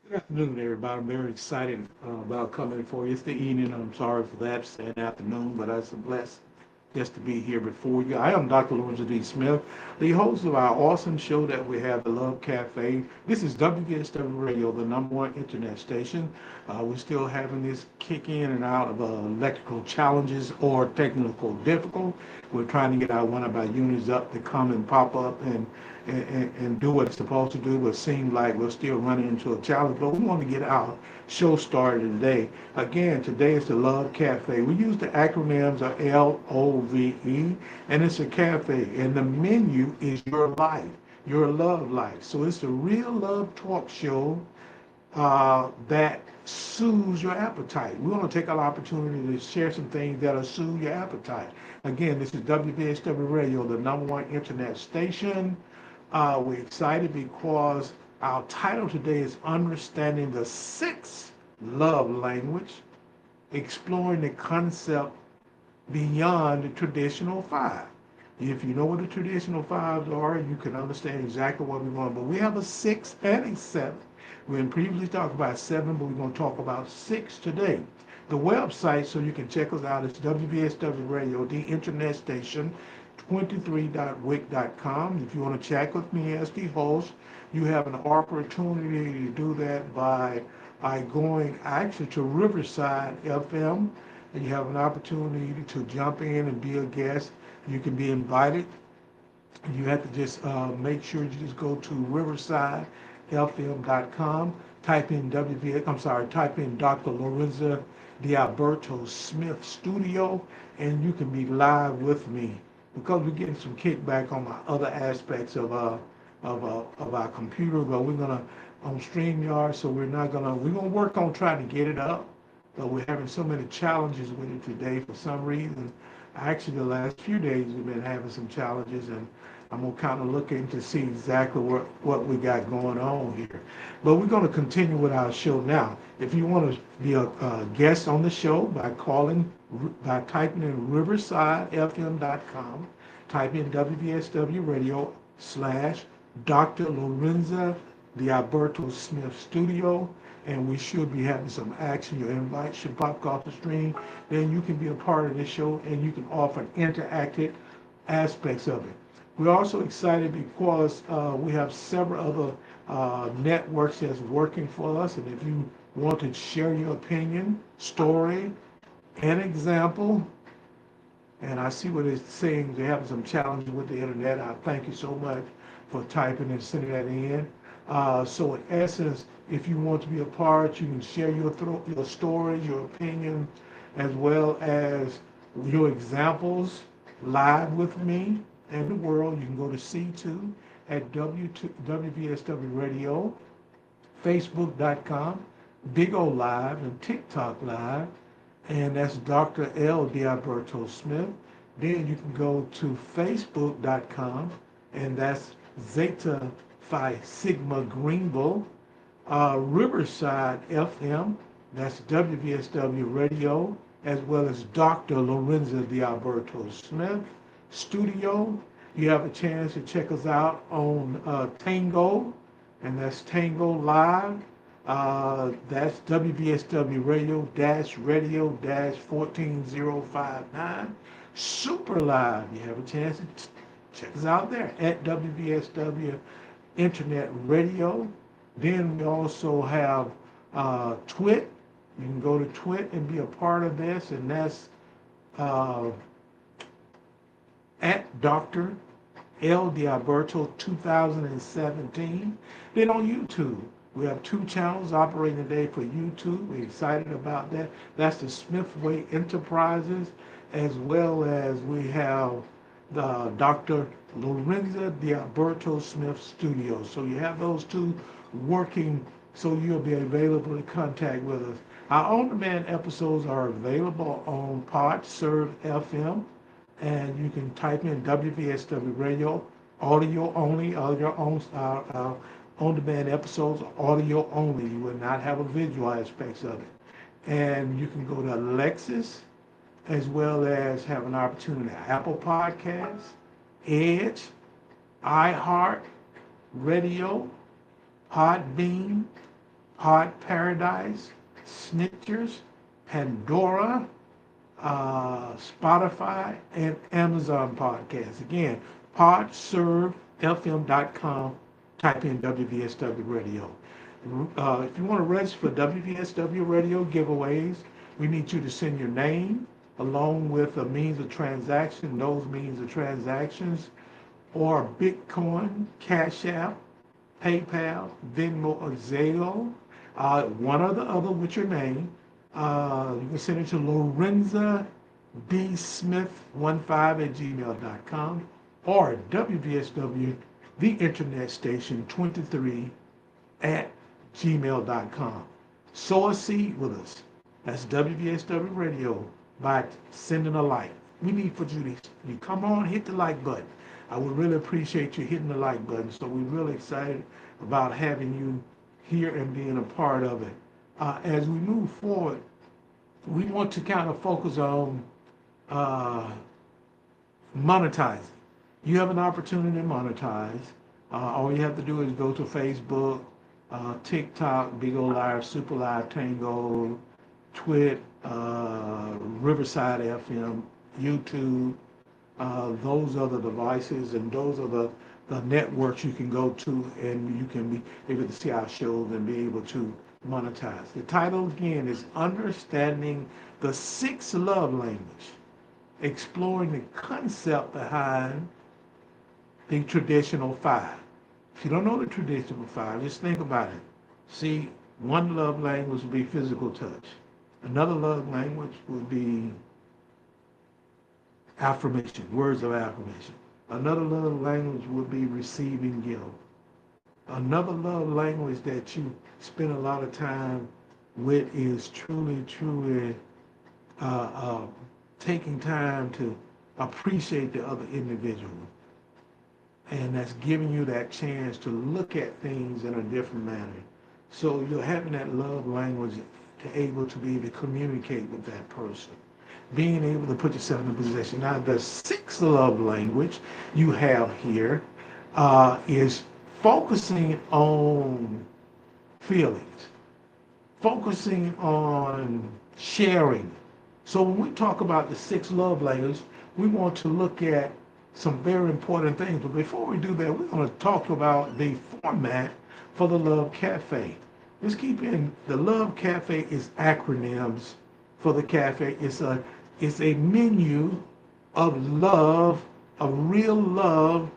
Good afternoon, everybody. I'm very excited about coming for you. It's the evening. I'm sorry for that. It's an afternoon, but I'm blessed just to be here before you. I am Dr. Lorenzo D. Smith, the host of our awesome show that we have, The Love Cafe. This is WVSW Radio, the number one internet station. We're still having this kick in and out of electrical challenges or technical difficult. We're trying to get one of our units up to come and pop up and do what it's supposed to do, but it seems like we're still running into a challenge. But we want to get our show started today. Again, today is the Love Cafe. We use the acronyms of LOVE, and it's a cafe, and the menu is your life, your love life. So it's a real love talk show that soothes your appetite. We want to take an opportunity to share some things that'll soothe your appetite. Again, this is WVSW Radio, the number one internet station. We're excited because our title today is Understanding the Sixth Love Language, exploring the concept beyond the traditional five. If you know what the traditional fives are, you can understand exactly what we're going. But we have a sixth and a seventh. We previously talked about seven, but we're going to talk about six today. The website, so you can check us out, is WVSW Radio, the internet station, 23.wic.com. If you want to chat with me as the host, you have an opportunity to do that by going actually to Riverside FM, and you have an opportunity to jump in and be a guest. You can be invited. You have to just make sure you just go to riversidefm.com, type in type in Dr. Lorenza Dialberto Smith Studio, and you can be live with me because we're getting some kickback on my other aspects of our computer, but we're gonna on StreamYard, so we're gonna work on trying to get it up, but we're having so many challenges with it today for some reason. Actually, the last few days we've been having some challenges, and I'm gonna kind of look in to see exactly what we got going on here. But we're gonna continue with our show now. If you want to be a guest on the show by typing in riversidefm.com, type in WVSW Radio slash Dr. Lorenza the Alberto Smith Studio, and we should be having some action. Your invite should pop off the screen. Then you can be a part of this show and you can offer interactive aspects of it. We're also excited because we have several other networks that's working for us, and if you want to share your opinion, story, an example, and I see what it's saying, they're having some challenges with the internet. I thank you so much for typing and sending that in. So in essence, if you want to be a part, you can share your story, your opinion, as well as your examples live with me and the world. You can go to C2 at WVSW Radio, Facebook.com, Big O Live, and TikTok Live, and that's Dr. L. Dialberto Smith. Then you can go to Facebook.com, and that's Zeta Phi Sigma Greenville, Riverside FM, that's WVSW Radio, as well as Dr. Lorenza Dialberto Smith Studio. You have a chance to check us out on Tango, and that's Tango Live. That's WVSW Radio 14059. Super Live. You have a chance to check us out there at WVSW Internet Radio. Then we also have Twit. You can go to Twit and be a part of this, and that's uh, at Dr. L. Dialberto 2017. Then on YouTube, we have two channels operating today for YouTube. We're excited about that. That's the Smithway Enterprises, as well as we have the Dr. Lorenza Dialberto Smith Studio. So you have those two working, so you'll be available to contact with us. Our on-demand episodes are available on PodServe FM, and you can type in WVSW Radio, audio only. Our on-demand episodes are audio only. You will not have a visual aspects of it. And you can go to Alexis, as well as have an opportunity at Apple Podcasts, Edge, iHeart, Radio, Podbean, Pod Paradise, Snitchers, Pandora, Spotify, and Amazon Podcasts. Again, podservefm.com, type in WVSW Radio. If you want to register for WVSW Radio giveaways, we need you to send your name along with a means of transaction, those means of transactions, or Bitcoin, Cash App, PayPal, Venmo, or Zelle, one or the other with your name. You can send it to Lorenza D. Smith15@gmail.com or WVSW, the internet station 23 at gmail.com. Sow a seed with us. That's WVSW Radio by sending a like. We need for you to come on, hit the like button. I would really appreciate you hitting the like button. So we're really excited about having you here and being a part of it. As we move forward, we want to kind of focus on monetizing. You have an opportunity to monetize. All you have to do is go to Facebook, TikTok, Big O Live, Super Live, Tango, Twit, Riverside FM, YouTube. Those are the devices and those are the networks you can go to, and you can be able to see our shows and be able to monetize. The title again is Understanding the Sixth Love Language, exploring the concept behind the traditional five. If you don't know the traditional five, just think about it. See, one love language would be physical touch. Another love language would be affirmation, words of affirmation. Another love language would be receiving gift. Another love language that you spend a lot of time with is truly taking time to appreciate the other individual. And that's giving you that chance to look at things in a different manner. So you're having that love language to able to be able to communicate with that person. Being able to put yourself in a position. Now, the sixth love language you have here is focusing on feelings, focusing on sharing. So when we talk about the sixth love language, we want to look at some very important things. But before we do that, we're going to talk about the format for the Love Cafe. Just keep in, the Love Cafe is acronyms for the cafe. It's a menu of love, of real love,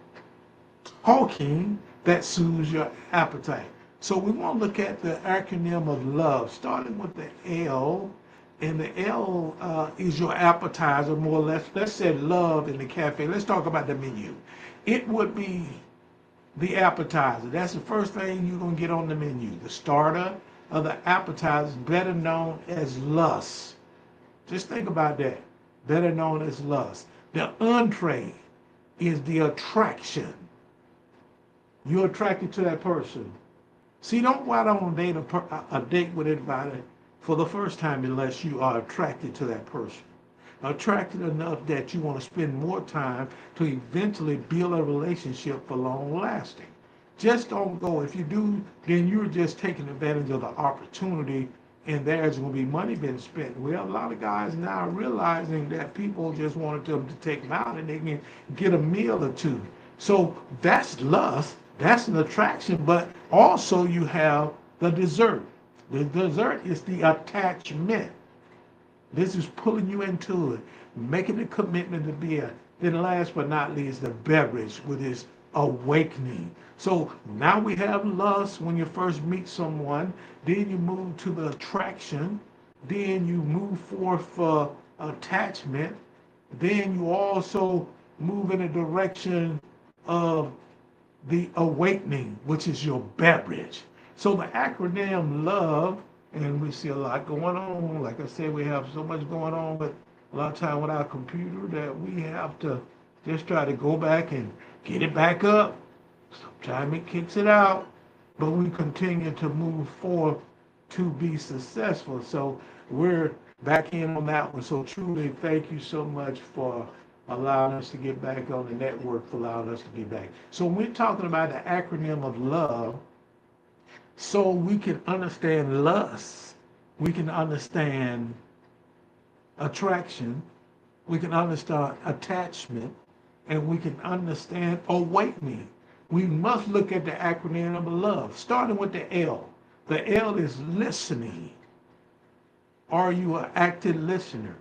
talking that soothes your appetite. So we want to look at the acronym of love, starting with the L. And the L is your appetizer, more or less. Let's say love in the cafe. Let's talk about the menu. It would be the appetizer. That's the first thing you're going to get on the menu. The starter of the appetizer, better known as lust. Just think about that. Better known as lust. The entree is the attraction. You're attracted to that person. See, don't go out on a date with anybody for the first time unless you are attracted to that person. Attracted enough that you want to spend more time to eventually build a relationship for long lasting. Just don't go. If you do, then you're just taking advantage of the opportunity and there's going to be money being spent. Well, a lot of guys now are realizing that people just wanted them to take them out and they can get a meal or two. So that's lust, that's an attraction, but also you have the dessert. The dessert is the attachment. This is pulling you into it, making the commitment to be a. Then last but not least, the beverage with its awakening. So now we have lust when you first meet someone, then you move to the attraction, then you move forth for attachment, then you also move in a direction of the awakening, which is your beverage. So the acronym LOVE, and we see a lot going on. Like I said, we have so much going on with a lot of time with our computer that we have to just try to go back and get it back up. Sometimes it kicks it out, but we continue to move forward to be successful. So we're back in on that one. So truly, thank you so much for allowing us to get back on the network, for allowing us to get back. So when we're talking about the acronym of LOVE, So we can understand lust, we can understand attraction, we can understand attachment, and we can understand awakening. We must look at the acronym of love, starting with the L. The L is listening. Are you an active listener?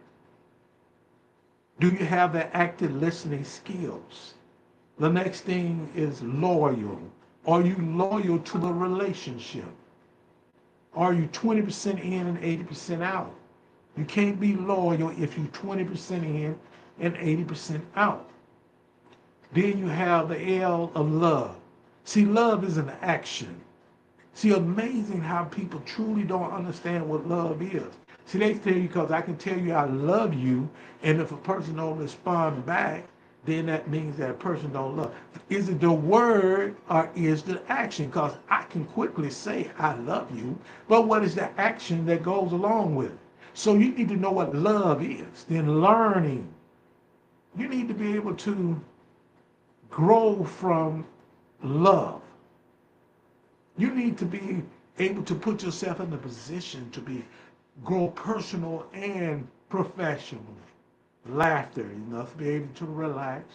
Do you have the active listening skills? The next thing is loyal. Are you loyal to the relationship? Are you 20% in and 80% out? You can't be loyal if you're 20% in and 80% out. Then you have the L of love. See, love is an action. See, amazing how people truly don't understand what love is. See, they tell you, because I can tell you I love you, and if a person don't respond back, then that means that person don't love. Is it the word or is the action? Because I can quickly say I love you, but what is the action that goes along with it? So you need to know what love is. Then learning. You need to be able to grow from love. You need to be able to put yourself in a position to be grow personal and professional. Laughter, you must be able to relax.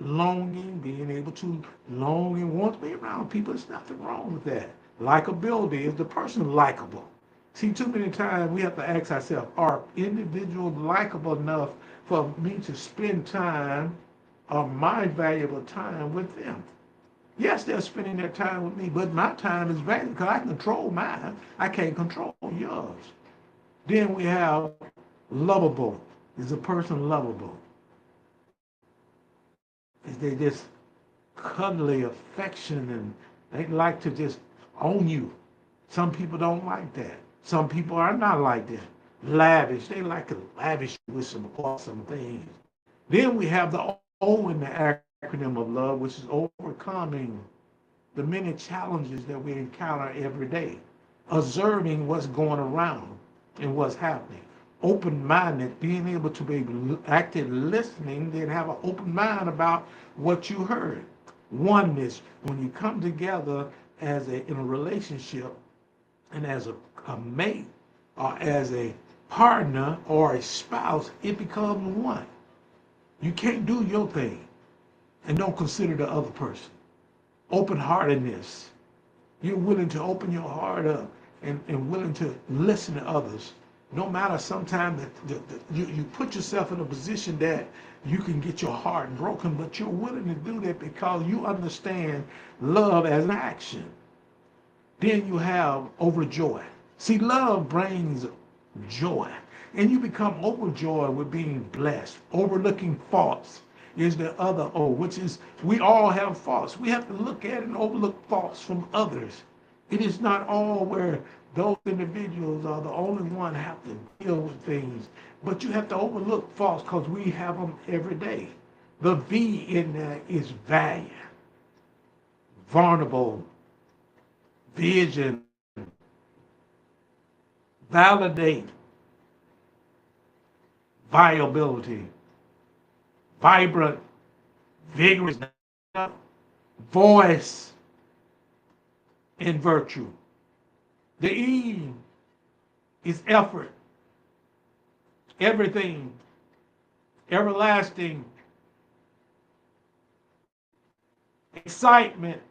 Longing, being able to long and want to be around people. There's nothing wrong with that. Likability, is the person likable? See, too many times we have to ask ourselves, are individuals likable enough for me to spend time or my valuable time with them? Yes, they're spending their time with me, but my time is valuable because I control mine. I can't control yours. Then we have lovable. Is a person lovable? Is they just cuddly affection and they like to just own you? Some people don't like that. Some people are not like that. Lavish. They like to lavish you with some awesome things. Then we have the O in the acronym of love, which is overcoming the many challenges that we encounter every day, observing what's going around and what's happening. Open-minded, being able to be active listening, then have an open mind about what you heard. Oneness, when you come together in a relationship and as a mate or as a partner or a spouse, it becomes one. You can't do your thing and don't consider the other person. Open-heartedness. You're willing to open your heart up and willing to listen to others. No matter sometimes that you put yourself in a position that you can get your heart broken, but you're willing to do that because you understand love as an action. Then you have overjoyed. See, love brings joy. And you become overjoyed with being blessed. Overlooking faults is the other O, which is we all have faults. We have to look at and overlook faults from others. It is not all where those individuals are the only one have to deal with things, but you have to overlook faults because we have them every day. The V in there is valiant, vulnerable, vision, validate, viability, vibrant, vigorous, voice, and virtue. The E is effort, everything, everlasting, excitement,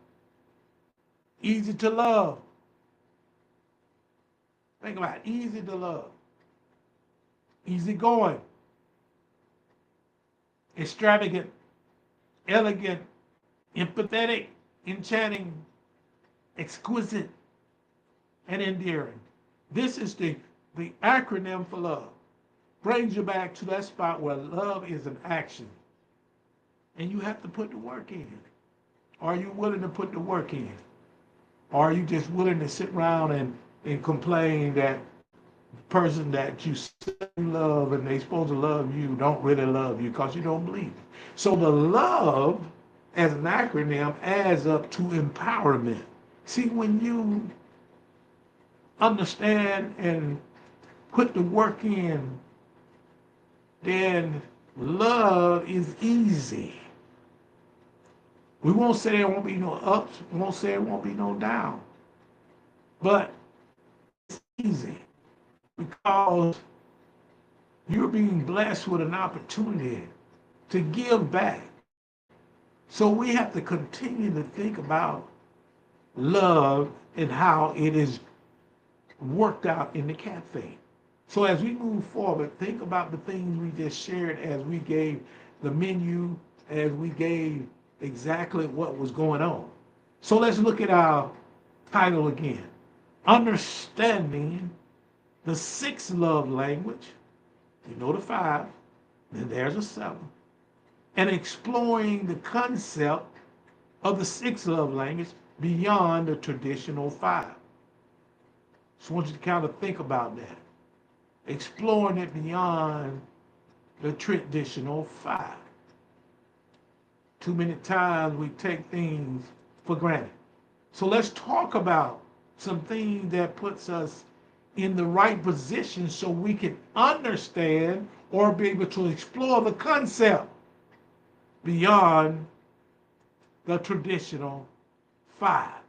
easy to love. Think about it, easy to love, easy going, extravagant, elegant, empathetic, enchanting, exquisite, and endearing. This is the acronym for love. Brings you back to that spot where love is an action. And you have to put the work in. Are you willing to put the work in? Or are you just willing to sit around and complain that the person that you say love and they supposed to love you don't really love you because you don't believe it? So the love as an acronym adds up to empowerment. See, when you understand and put the work in, then love is easy. We won't say there won't be no ups. We won't say there won't be no down. But it's easy because you're being blessed with an opportunity to give back. So we have to continue to think about love and how it is worked out in the cafe. So as we move forward, think about the things we just shared as we gave the menu, as we gave exactly what was going on. So let's look at our title again. Understanding the sixth love language. You know the five, then there's a seven. And exploring the concept of the sixth love language beyond the traditional five. So I want you to kind of think about that. Exploring it beyond the traditional five. Too many times we take things for granted. So let's talk about some things that puts us in the right position so we can understand or be able to explore the concept beyond the traditional five.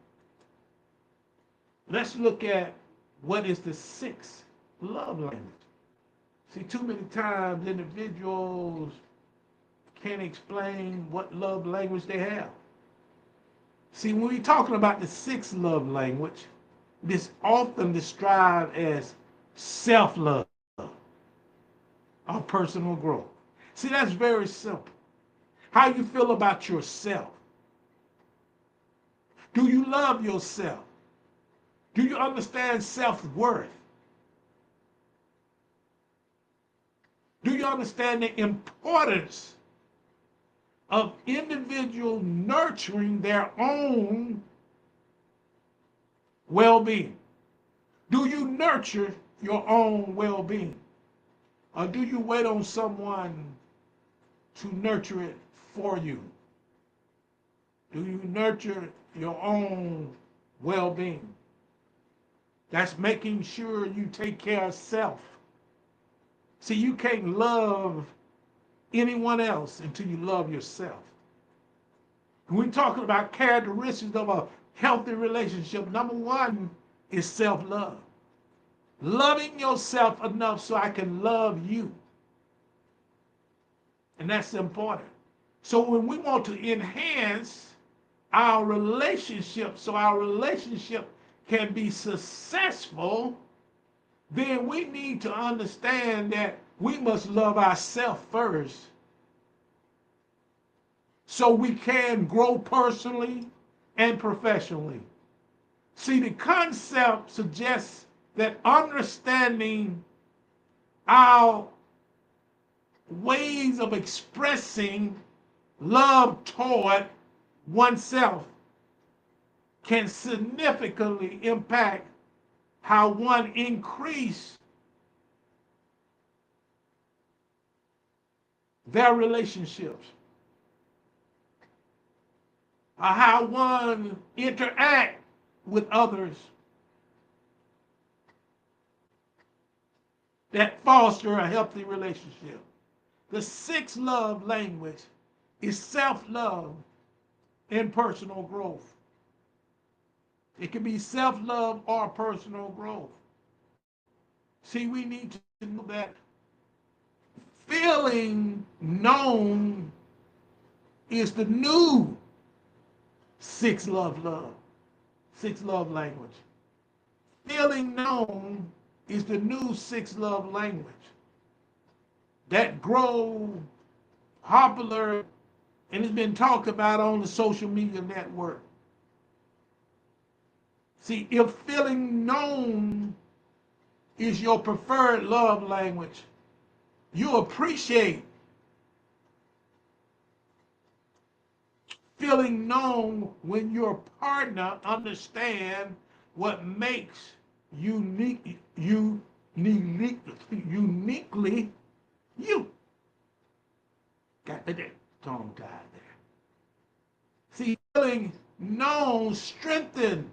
Let's look at what is the sixth love language. See, too many times individuals can't explain what love language they have. See, when we're talking about the sixth love language, this often described as self-love or personal growth. See, that's very simple. How you feel about yourself. Do you love yourself? Do you understand self-worth? Do you understand the importance of individual nurturing their own well-being? Do you nurture your own well-being? Or do you wait on someone to nurture it for you? Do you nurture your own well-being? That's making sure you take care of self. See, you can't love anyone else until you love yourself. When we're talking about characteristics of a healthy relationship, number one is self-love. Loving yourself enough so I can love you. And that's important. So when we want to enhance our relationship so our relationship can be successful, then we need to understand that we must love ourselves first so we can grow personally and professionally. See, the concept suggests that understanding our ways of expressing love toward oneself can significantly impact how one increase their relationships, or how one interact with others that foster a healthy relationship. The sixth love language is self-love and personal growth. It can be self-love or personal growth. See, we need to know that feeling known is the new sixth love language. Feeling known is the new sixth love language that grow popular and has been talked about on the social media network. See, if feeling known is your preferred love language, you appreciate feeling known when your partner understands what makes uniquely you. Got that tongue tied there. See, feeling known strengthen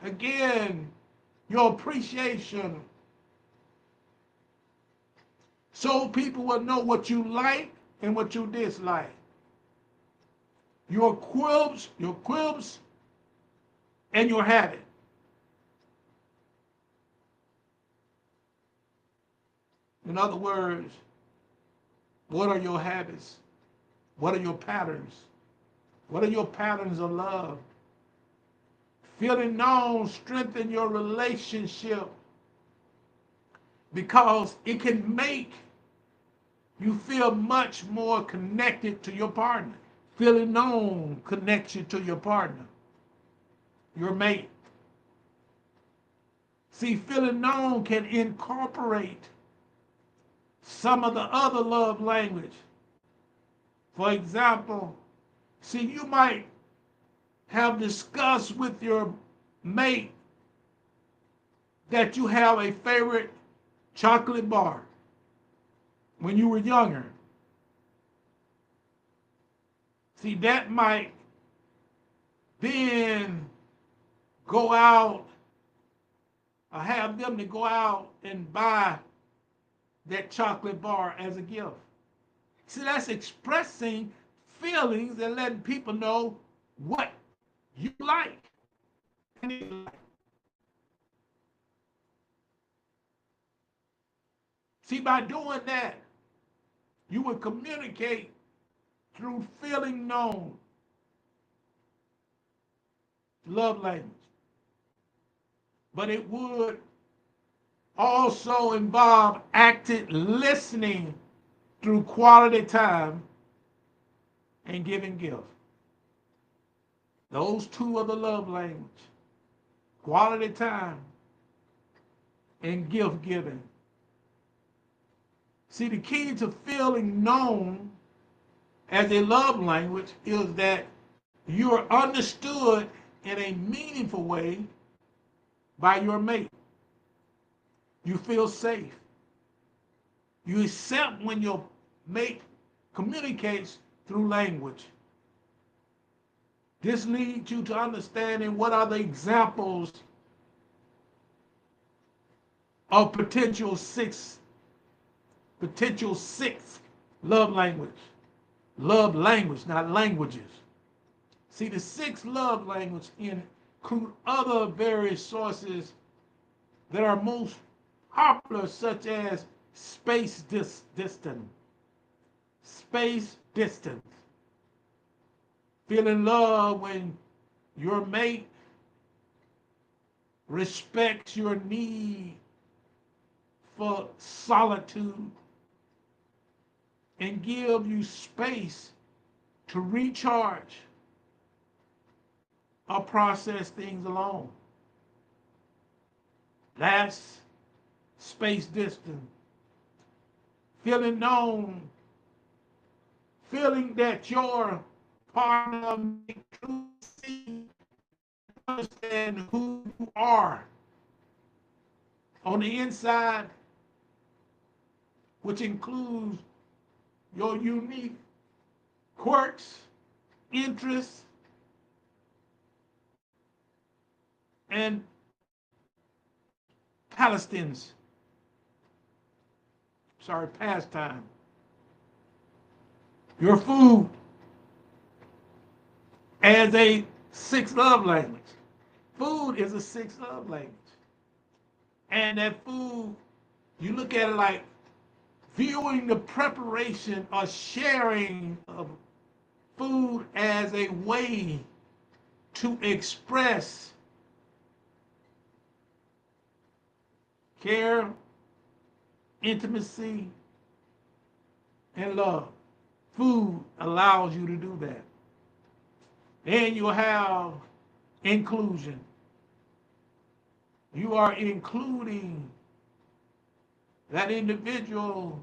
again your appreciation so people will know what you like and what you dislike. Your quibs and your habit. In other words, what are your habits? What are your patterns? What are your patterns of love? Feeling known strengthen your relationship because it can make you feel much more connected to your partner. Feeling known connects you to your partner, your mate. See, feeling known can incorporate some of the other love language. For example, see, you might have discussed with your mate that you have a favorite chocolate bar when you were younger. See, that might then go out or have them to go out and buy that chocolate bar as a gift. See, that's expressing feelings and letting people know what you like. See, by doing that, you would communicate through feeling known, love language. But it would also involve active listening through quality time and giving gifts. Those two are the love language. Quality time and gift giving. See, the key to feeling known as a love language is that you're understood in a meaningful way by your mate. You feel safe. You accept when your mate communicates through language. This leads you to understanding what are the examples of potential six love language. Love language, not languages. See, the six love language include other various sources that are most popular, such as space distance, feeling love when your mate respects your need for solitude and give you space to recharge or process things alone. That's space distance. Feeling known, feeling that your partner may truly see, understand who you are on the inside, which includes your unique quirks, interests, and pastime. Your food as a sixth love language. Food is a sixth love language. And that food, you look at it like viewing the preparation or sharing of food as a way to express care, intimacy, and love. Food allows you to do that. Then you'll have inclusion. You are including that individual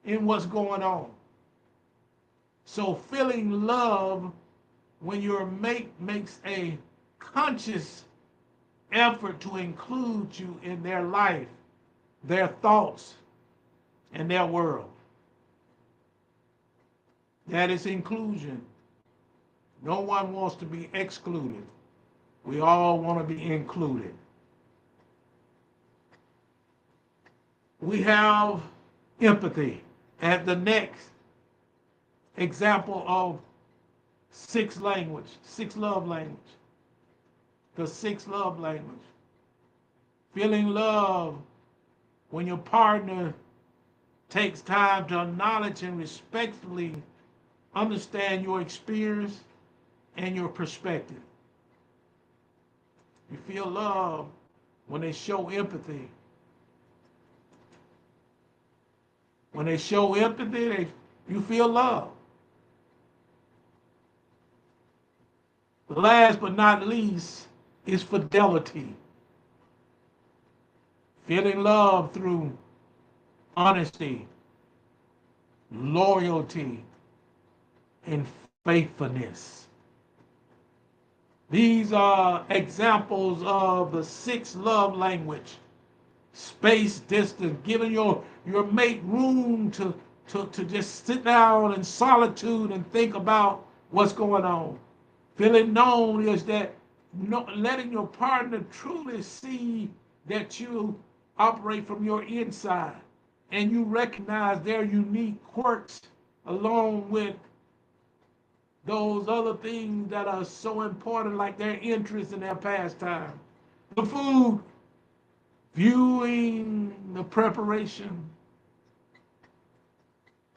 in what's going on. So feeling love when your mate makes a conscious effort to include you in their life, their thoughts, and their world. That is inclusion. No one wants to be excluded. We all want to be included. We have empathy as the next example of sixth love language. the sixth love language. Feeling love when your partner takes time to acknowledge and respectfully understand your experience and your perspective. You feel love when they show empathy. When they show empathy, you feel love. Last but not least is fidelity. Feeling love through honesty, loyalty, and faithfulness. These are examples of the sixth love language. Space, distance, giving your mate room to just sit down in solitude and think about what's going on. Feeling known is that letting your partner truly see that you operate from your inside and you recognize their unique quirks along with those other things that are so important, like their interests and their pastime. The food, viewing the preparation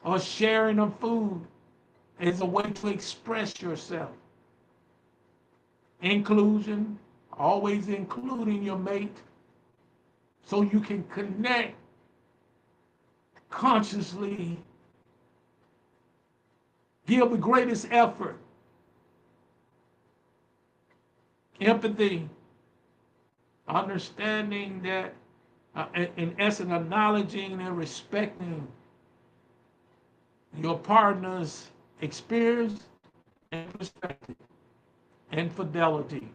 or sharing of food is a way to express yourself. Inclusion, always including your mate so you can connect consciously, give the greatest effort. Empathy, understanding that, in essence, acknowledging and respecting your partner's experience and perspective and fidelity.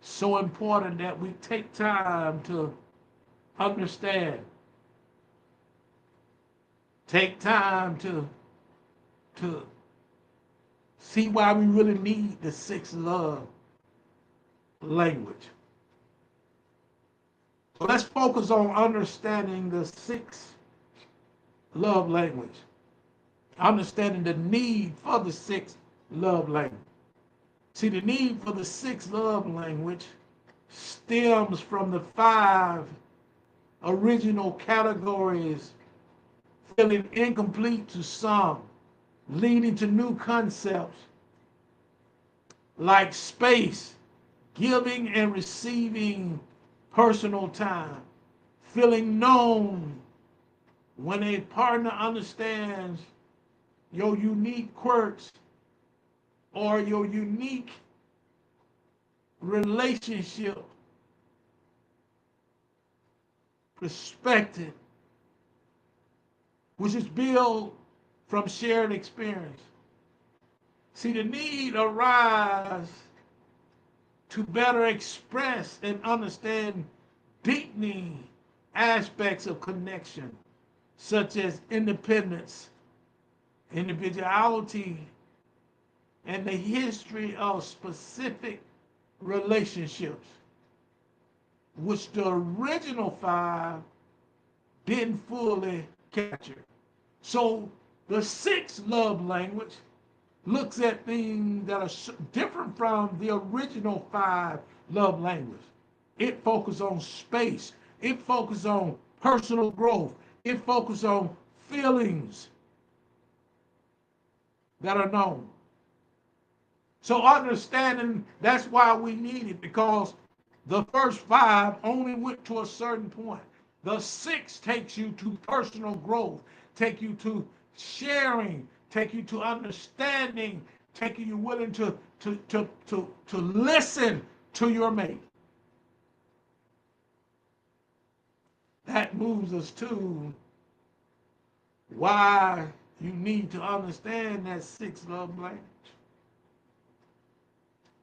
So important that we take time to understand, take time to see why we really need the sixth love language. So let's focus on understanding the sixth love language, understanding the need for the sixth love language. See, the need for the sixth love language stems from the 5 original categories, feeling incomplete to some, leading to new concepts like space, giving and receiving personal time, feeling known when a partner understands your unique quirks or your unique relationship perspective, which is built from shared experience. See, the need arises to better express and understand deepening aspects of connection, such as independence, individuality, and the history of specific relationships, which the original 5 didn't fully capture. So the sixth love language looks at things that are different from the original 5 love languages. It focuses on space. It focuses on personal growth. It focuses on feelings that are known. So understanding that's why we need it, because the first 5 only went to a certain point. The 6 takes you to personal growth, take you to sharing, take you to understanding, taking you willing to listen to your mate. That moves us to why you need to understand that 6th love language.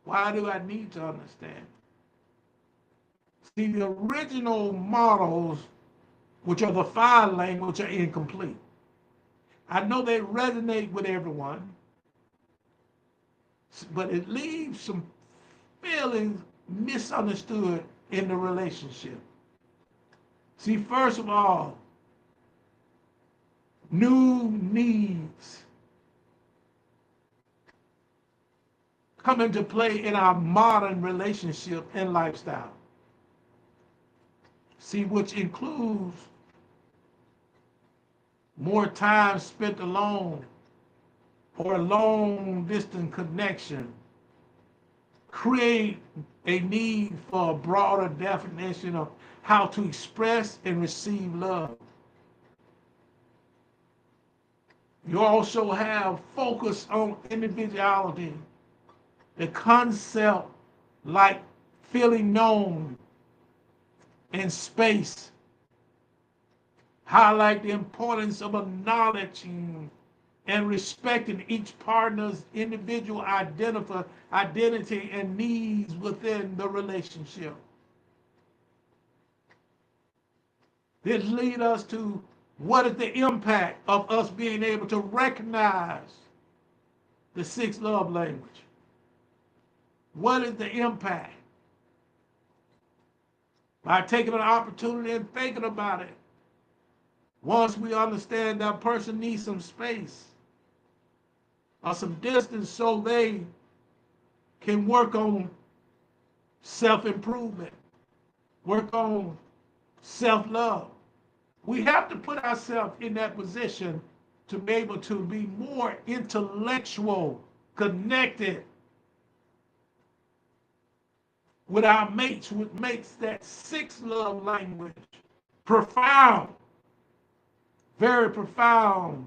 Why do I need to understand? See, the original models, which are the 5 languages, are incomplete. I know they resonate with everyone, but it leaves some feelings misunderstood in the relationship. See, first of all, new needs come into play in our modern relationship and lifestyle. See, which includes more time spent alone or a long distance connection, create a need for a broader definition of how to express and receive love. You also have focus on individuality, the concept like feeling known in space, highlight the importance of acknowledging and respecting each partner's individual identity and needs within the relationship. This leads us to what is the impact of us being able to recognize the sixth love language? What is the impact? By taking an opportunity and thinking about it. Once we understand that person needs some space or some distance so they can work on self-improvement, work on self-love. We have to put ourselves in that position to be able to be more intellectual, connected with our mates, which makes that sixth love language profound, very profound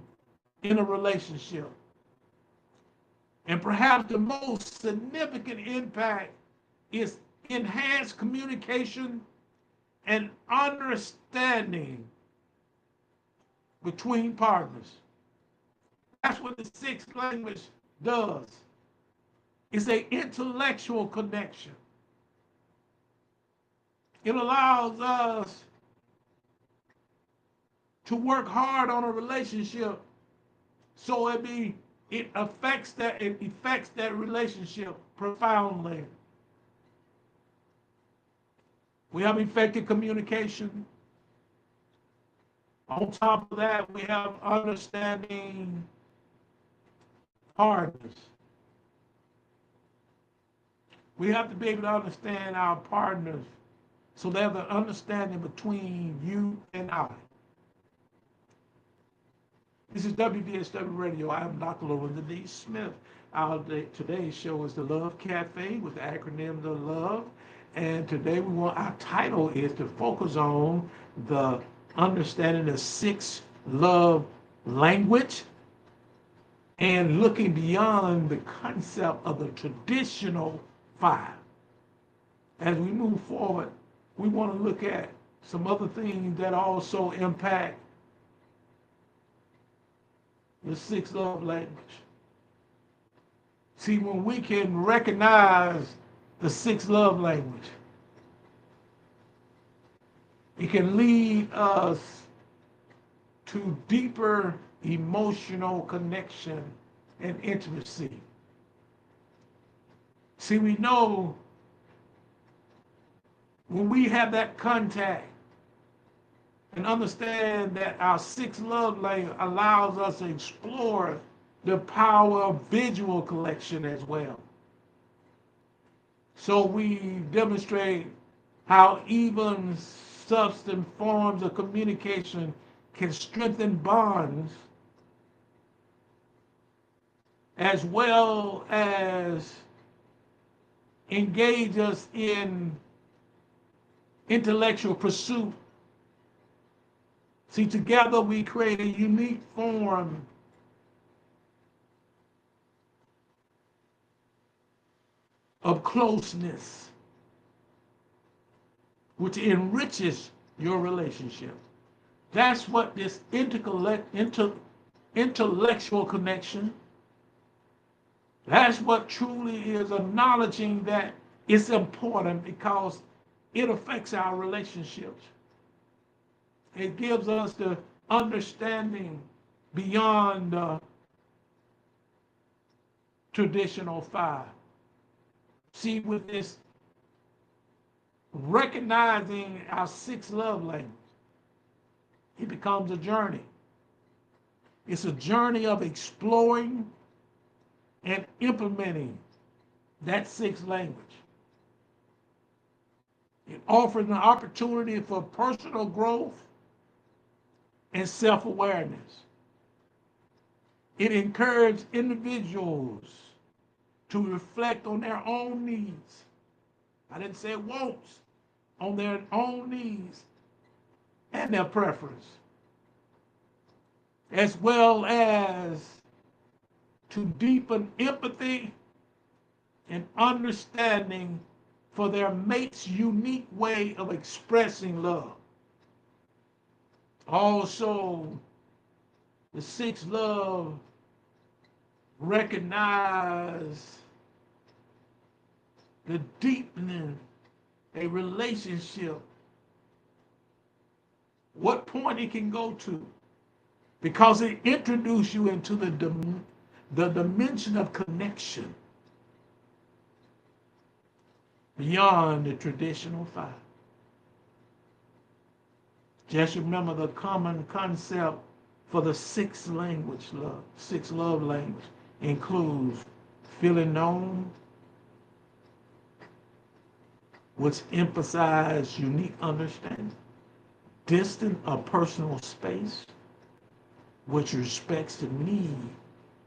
in a relationship. And perhaps the most significant impact is enhanced communication and understanding between partners. That's what the sixth language does. It's an intellectual connection. It allows us to work hard on a relationship so it affects that relationship profoundly. We have effective communication. On top of that, we have understanding partners. We have to be able to understand our partners so there's an understanding between you and I. This is WVSW Radio. I am Dr. Lorinda D. Smith. Today's show is the Love Cafe with the acronym The Love. And today our title is to focus on the understanding the sixth love language and looking beyond the concept of the traditional five. As we move forward, we want to look at some other things that also impact the sixth love language. See, when we can recognize the sixth love language, it can lead us to deeper emotional connection and intimacy. See, we know when we have that contact and understand that our sixth love language allows us to explore the power of visual connection as well. So we demonstrate how even substance forms of communication can strengthen bonds as well as engage us in intellectual pursuit. See, together we create a unique form of closeness, which enriches your relationship. That's what this intellectual connection, that's what truly is acknowledging that it's important because it affects our relationships. It gives us the understanding beyond the traditional five. See, with this recognizing our sixth love language, it becomes a journey. It's a journey of exploring and implementing that sixth language. It offers an opportunity for personal growth and self-awareness. It encourages individuals to reflect on their own needs. I didn't say wants, on their own needs and their preference, as well as to deepen empathy and understanding for their mate's unique way of expressing love. Also, the sixth love recognize the deepening a relationship, what point it can go to, because it introduces you into the dimension of connection beyond the traditional five. Just remember the common concept for the sixth language love, sixth love language includes feeling known, which emphasize unique understanding, distant or personal space, which respects the need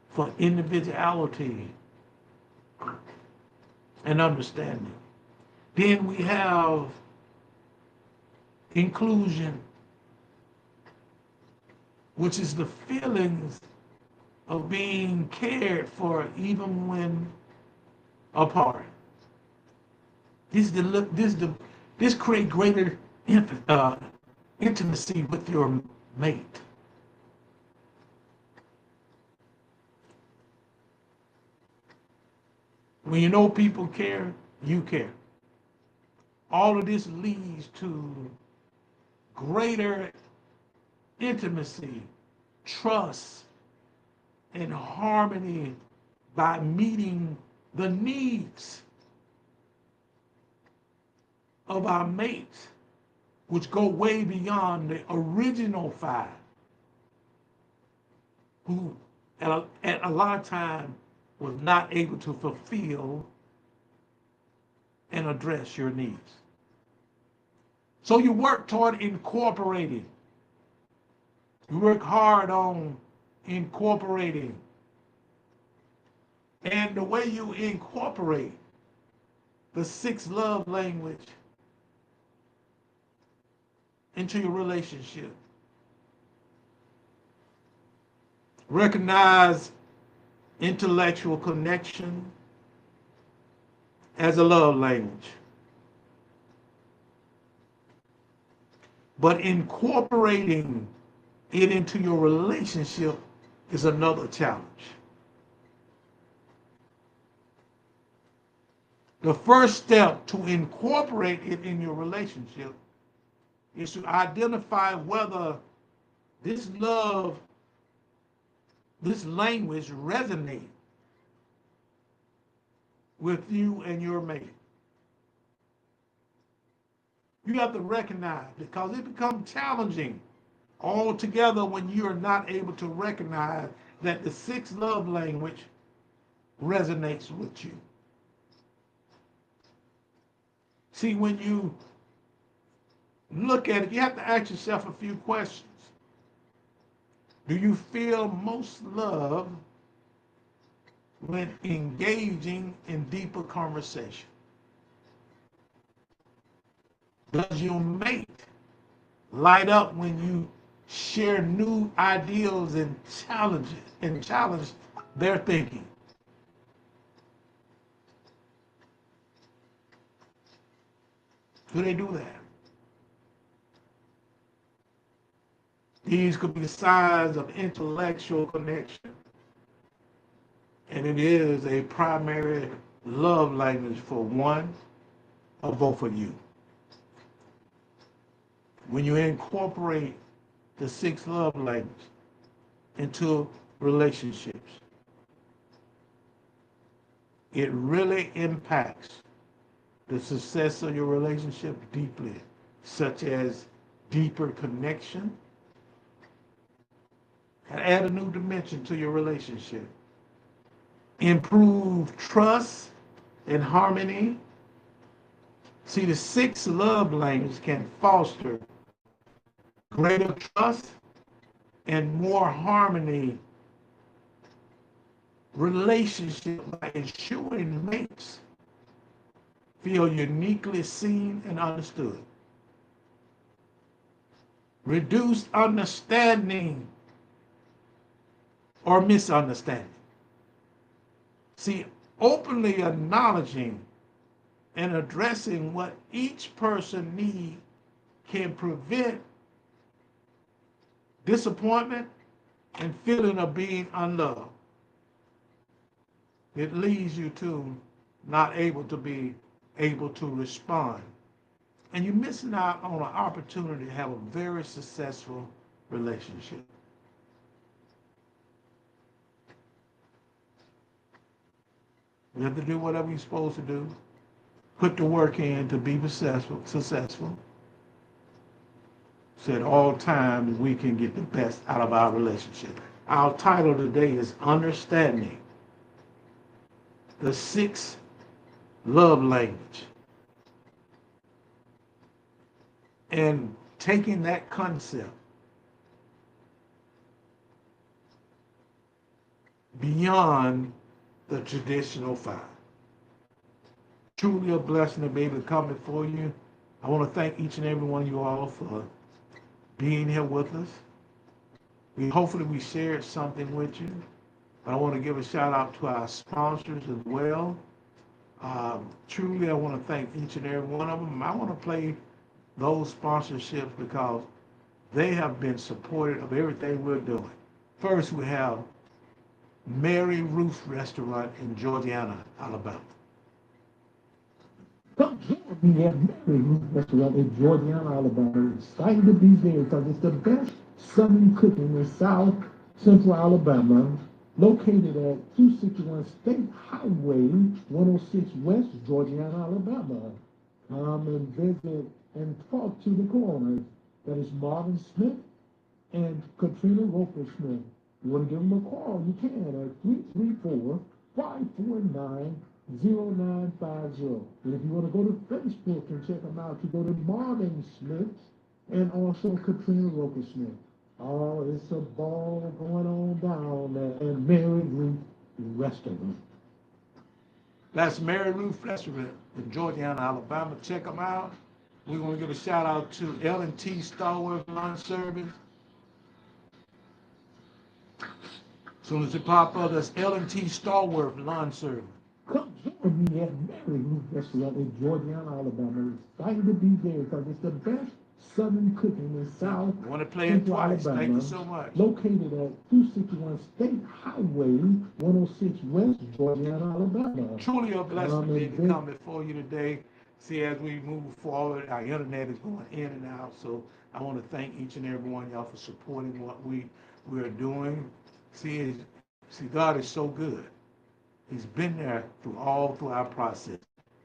for individuality and understanding. Then we have inclusion, which is the feelings of being cared for even when apart. This create greater intimacy with your mate. When you know people care, you care. All of this leads to greater intimacy, trust, and harmony by meeting the needs of our mates, which go way beyond the original five, who at a lot of time was not able to fulfill and address your needs. So you work toward incorporating. You work hard on incorporating. And the way you incorporate the sixth love language into your relationship. Recognize intellectual connection as a love language. But incorporating it into your relationship is another challenge. The first step to incorporate it in your relationship is to identify whether this love, this language resonates with you and your mate. You have to recognize, because it becomes challenging altogether when you are not able to recognize that the sixth love language resonates with you. See, when you look at it, you have to ask yourself a few questions. Do you feel most love when engaging in deeper conversation? Does your mate light up when you share new ideals and challenge their thinking? Do they do that? These could be signs of intellectual connection. And it is a primary love language for one or both of you. When you incorporate the sixth love language into relationships, it really impacts the success of your relationship deeply, such as deeper connection, and add a new dimension to your relationship. Improve trust and harmony. See, the six love languages can foster greater trust and more harmony relationship by ensuring mates feel uniquely seen and understood. Reduce understanding or misunderstanding. See, openly acknowledging and addressing what each person needs can prevent disappointment and feeling of being unloved. It leads you to not able to be able to respond. And you're missing out on an opportunity to have a very successful relationship. You have to do whatever you're supposed to do. Put the work in to be successful. So at all times we can get the best out of our relationship. Our title today is Understanding the Sixth Love Language. And taking that concept beyond the traditional five. Truly a blessing to be able to come before you. I want to thank each and every one of you all for being here with us. Hopefully we shared something with you. But I want to give a shout out to our sponsors as well. Truly, I want to thank each and every one of them. I want to play those sponsorships because they have been supportive of everything we're doing. First, we have Mary Ruth Restaurant in Georgiana, Alabama. Come join me at Mary Ruth Restaurant in Georgiana, Alabama. Excited to be there because it's the best Southern cooking in South Central Alabama, located at 261 State Highway 106 West, Georgiana, Alabama. Come and visit and talk to the coroners. That is Marvin Smith and Katrina Roper Smith. You want to give them a call, you can at 334-549-0950. And if you want to go to Facebook and check them out, you go to Marvin Smith and also Katrina Roper Smith. Oh, it's a ball going on down there at Mary Ruth Restaurant. That's Mary Ruth Restaurant in Georgiana, Alabama. Check them out. We're going to give a shout out to L&T Starworth Lunch Service. As soon as it pop up, that's L&T Starworth Lawn Service. Come join me at Mary Ruth Restaurant in Georgiana, Alabama. Excited to be there because it's the best Southern cooking in South. I want to play it twice. Alabama, thank you so much. Located at 261 State Highway 106 West, Georgiana, Alabama. Truly a blessing to be able to come before you today. See, as we move forward, our internet is going in and out. So I want to thank each and every one of y'all for supporting what we're doing. See, God is so good. He's been there through our process.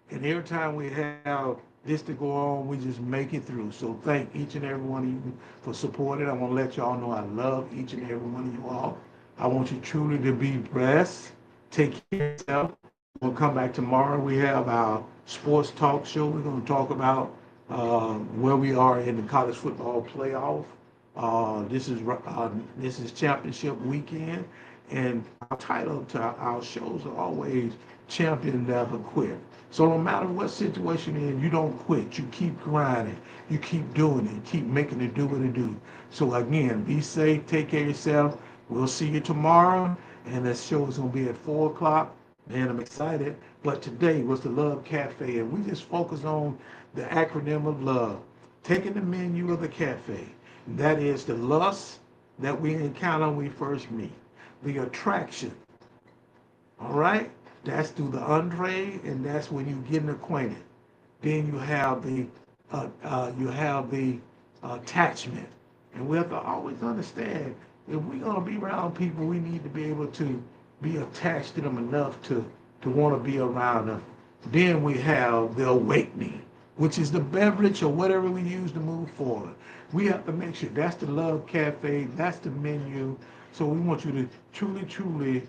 And every time we have this to go on, we just make it through. So thank each and every one of you for supporting. I want to let y'all know I love each and every one of you all. I want you truly to be blessed. Take care of yourself. We'll come back tomorrow. We have our sports talk show. We're going to talk about where we are in the college football playoff. This is championship weekend, and our title to our shows are always "Champion Never Quit." So no matter what situation you're in, you don't quit. You keep grinding. You keep doing it. Keep making it do what it do. So again, be safe. Take care of yourself. We'll see you tomorrow, and that show is gonna be at 4 o'clock. Man, I'm excited. But today was the Love Cafe, and we just focus on the acronym of love, taking the menu of the cafe. That is the lust that we encounter when we first meet, the attraction. All right, that's through the entree, and that's when you getting acquainted. Then you have the attachment, and we have to always understand if we're gonna be around people, we need to be able to be attached to them enough to want to be around them. Then we have the awakening, which is the beverage or whatever we use to move forward. We have to make sure that's the Love Cafe, that's the menu. So we want you to truly, truly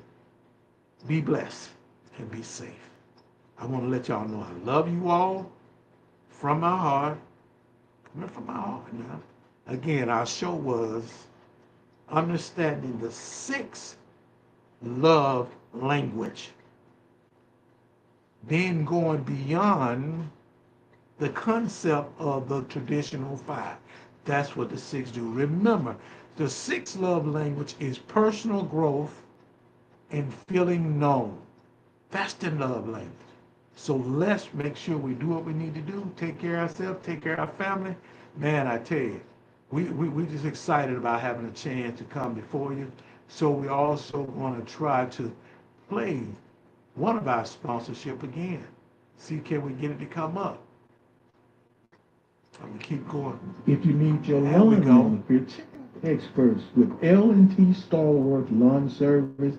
be blessed and be safe. I want to let y'all know I love you all from my heart. Coming from my heart now. Again, our show was understanding the 6 love language. Then going beyond the concept of the traditional 5. That's what the 6 do. Remember, the 6 love language is personal growth and feeling known. That's the love language. So let's make sure we do what we need to do, take care of ourselves, take care of our family. Man, I tell you, we're just excited about having a chance to come before you. So we also want to try to play one of our sponsorship again. See, can we get it to come up? I'm gonna keep going. If you need your There we go. lawn repair, check out experts with L&T Stallworth Lawn Service,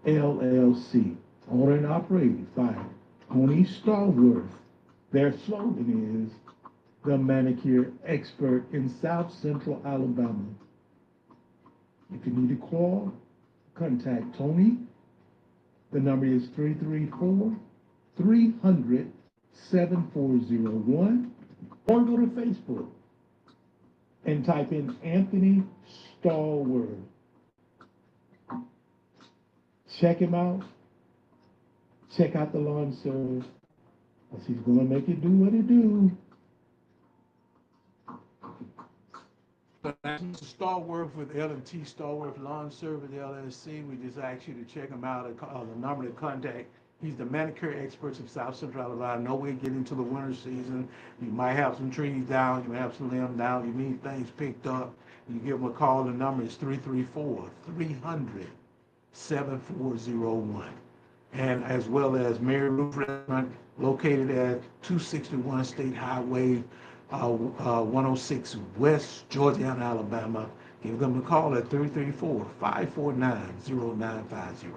LLC. Owner and operated by Tony Stallworth. Their slogan is the manicure expert in South Central Alabama. If you need a call, contact Tony. The number is 334-300-7401, or go to Facebook and type in Anthony Stallworth. Check him out. Check out the lawn service, because he's going to make it do what it do. But that's Mr. Stallworth with L&T Stallworth Lawn Service LLC. We just ask you to check him out. The number to contact. He's the manicure experts of South Central Alabama. I know we're getting to the winter season. You might have some trees down. You might have some limbs down. You need things picked up. You give him a call. The number is 334-300-7401. And as well as Mary Ruth Restaurant, located at 261 State Highway 106 West Georgiana, Alabama. Give them a call at 334-549-0950.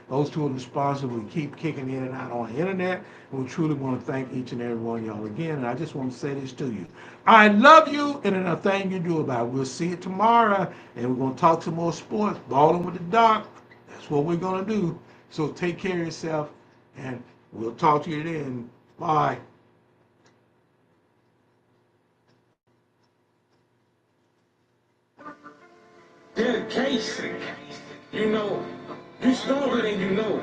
Those two are the sponsors. We keep kicking in and out on the internet. And we truly want to thank each and every one of y'all again. And I just want to say this to you. I love you, and there's a thing you do about it. We'll see you tomorrow, and we're going to talk some more sports. Balling with the Doc. That's what we're going to do. So take care of yourself, and we'll talk to you then. Bye. Dedication. You know, you stronger than you know.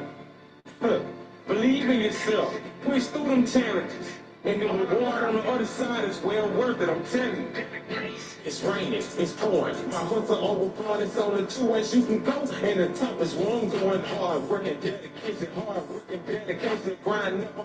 Look, believe in yourself. Push through them challenges. And the reward on the other side is well worth it, I'm telling you. It's raining, it's pouring. My hustle overflowing, it's only 2 ways you can go. And the top is where I'm going hard. Working dedication, hard working dedication, grind never